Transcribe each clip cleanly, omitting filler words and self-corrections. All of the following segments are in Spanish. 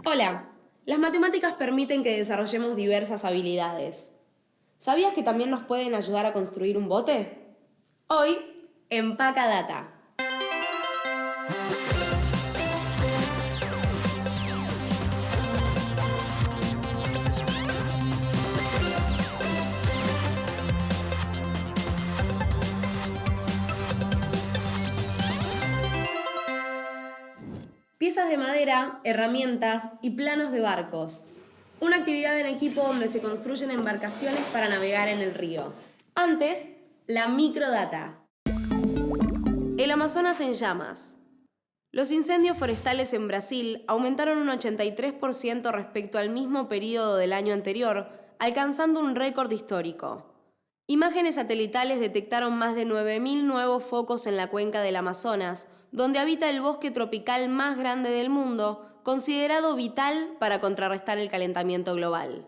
Hola, las matemáticas permiten que desarrollemos diversas habilidades. ¿Sabías que también nos pueden ayudar a construir un bote? Hoy, en Paca Data. Piezas de madera, herramientas y planos de barcos. Una actividad en equipo donde se construyen embarcaciones para navegar en el río. Antes, la microdata. El Amazonas en llamas. Los incendios forestales en Brasil aumentaron un 83% respecto al mismo periodo del año anterior, alcanzando un récord histórico. Imágenes satelitales detectaron más de 9.000 nuevos focos en la cuenca del Amazonas, donde habita el bosque tropical más grande del mundo, considerado vital para contrarrestar el calentamiento global.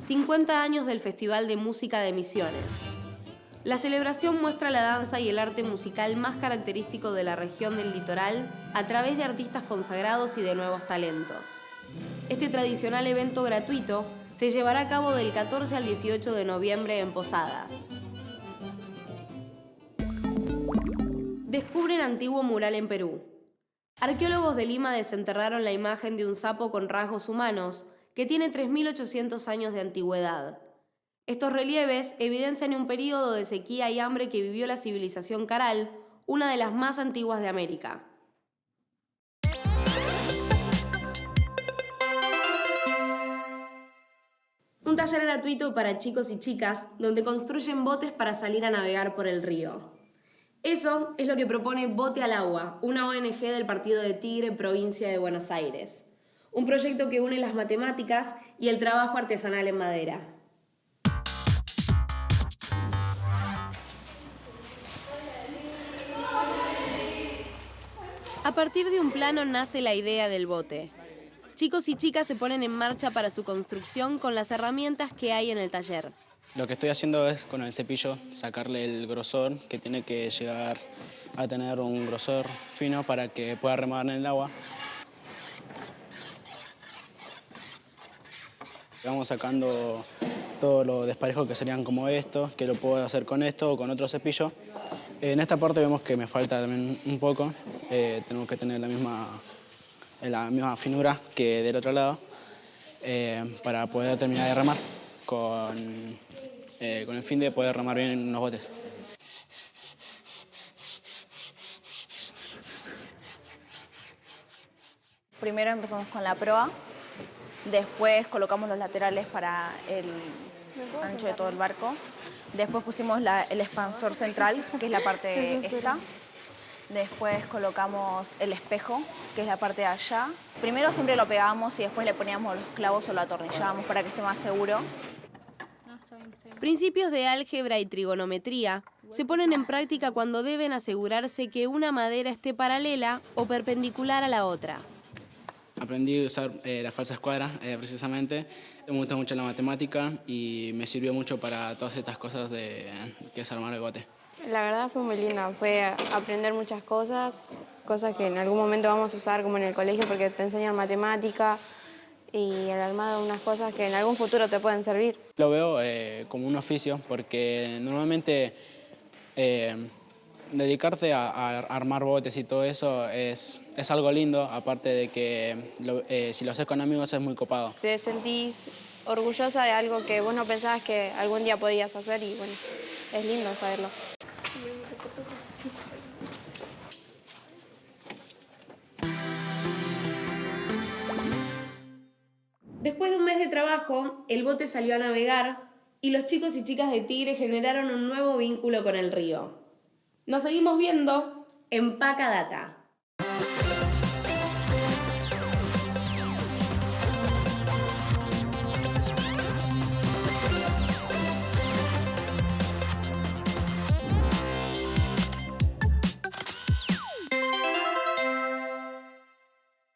50 años del Festival de Música de Misiones. La celebración muestra la danza y el arte musical más característico de la región del litoral a través de artistas consagrados y de nuevos talentos. Este tradicional evento gratuito se llevará a cabo del 14 al 18 de noviembre en Posadas. Descubren antiguo mural en Perú. Arqueólogos de Lima desenterraron la imagen de un sapo con rasgos humanos que tiene 3.800 años de antigüedad. Estos relieves evidencian un período de sequía y hambre que vivió la civilización Caral, una de las más antiguas de América. Un taller gratuito para chicos y chicas donde construyen botes para salir a navegar por el río. Eso es lo que propone Bote al Agua, una ONG del Partido de Tigre, provincia de Buenos Aires. Un proyecto que une las matemáticas y el trabajo artesanal en madera. A partir de un plano nace la idea del bote. Chicos y chicas se ponen en marcha para su construcción con las herramientas que hay en el taller. Lo que estoy haciendo es con el cepillo sacarle el grosor, que tiene que llegar a tener un grosor fino para que pueda remar en el agua. Vamos sacando todo lo desparejo que serían como esto, que lo puedo hacer con esto o con otro cepillo. En esta parte vemos que me falta también un poco. Tenemos que tener la misma finura que del otro lado para poder terminar de remar con el fin de poder remar bien en unos botes. Primero empezamos con la proa, después colocamos los laterales para el ancho de todo el barco, después pusimos el expansor central, que es la parte esta, después colocamos el espejo, que es la parte de allá. Primero siempre lo pegábamos y después le poníamos los clavos o lo atornillábamos para que esté más seguro. Principios de álgebra y trigonometría se ponen en práctica cuando deben asegurarse que una madera esté paralela o perpendicular a la otra. Aprendí a usar la falsa escuadra, precisamente. Me gusta mucho la matemática y me sirvió mucho para todas estas cosas que es armar el bote. La verdad fue muy linda, fue aprender muchas cosas que en algún momento vamos a usar como en el colegio porque te enseñan matemática y el armado de unas cosas que en algún futuro te pueden servir. Lo veo como un oficio porque normalmente dedicarte a armar botes y todo eso es algo lindo, aparte de que si lo haces con amigos es muy copado. Te sentís orgullosa de algo que vos no pensabas que algún día podías hacer y bueno, es lindo saberlo. Después de un mes de trabajo, el bote salió a navegar y los chicos y chicas de Tigre generaron un nuevo vínculo con el río. Nos seguimos viendo en Paca Data.